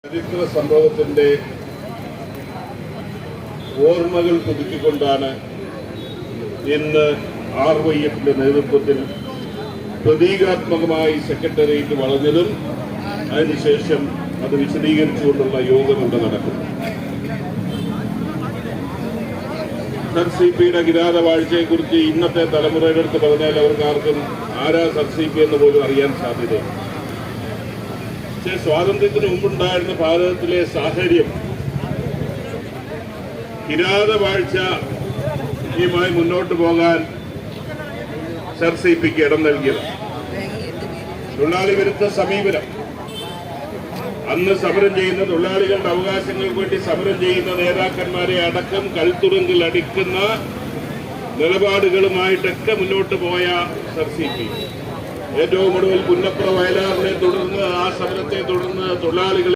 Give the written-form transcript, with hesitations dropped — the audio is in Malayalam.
ചരിത്ര സംഭവത്തിന്റെ ഓർമ്മകൾ പുതുക്കിക്കൊണ്ടാണ് ഇന്ന് RYFന്റെ നേതൃത്വത്തിൽ പ്രതീകാത്മകമായി സെക്രട്ടേറിയറ്റ് വളഞ്ഞതും അതിനുശേഷം അത് വിശദീകരിച്ചുകൊണ്ടുള്ള യോഗം ഇവിടെ നടക്കുന്നു. സർ CP-യുടെ കിരാതവാഴ്ചയെക്കുറിച്ച് ഇന്നത്തെ തലമുറയുടെ അടുത്ത് പറഞ്ഞാൽ അവർക്ക് ആർക്കും ആരാ സർ CP എന്ന് പോലും അറിയാൻ സാധ്യതയില്ല. പക്ഷേ സ്വാതന്ത്ര്യത്തിന് മുമ്പുണ്ടായിരുന്ന ഭാരതത്തിലെ സാഹചര്യം കിരാതവാഴ്ചയുമായി മുന്നോട്ട് പോകാൻ സർ CP-ക്ക് ഇടം നൽകിയത്. തൊഴിലാളി വിരുദ്ധ സമീപനം, അന്ന് സമരം ചെയ്യുന്ന തൊഴിലാളികളുടെ അവകാശങ്ങൾക്ക് വേണ്ടി സമരം ചെയ്യുന്ന നേതാക്കന്മാരെ അടക്കം കൽത്തുറുങ്കിൽ അടിക്കുന്ന നിലപാടുകളുമായിട്ടൊക്കെ മുന്നോട്ട് പോയ സർ CP ഏറ്റവും ഒടുവിൽ പുന്നപ്ര വയലാറിനെ തുടർന്ന് ആ സമരത്തെ തുടർന്ന് തൊഴിലാളികൾ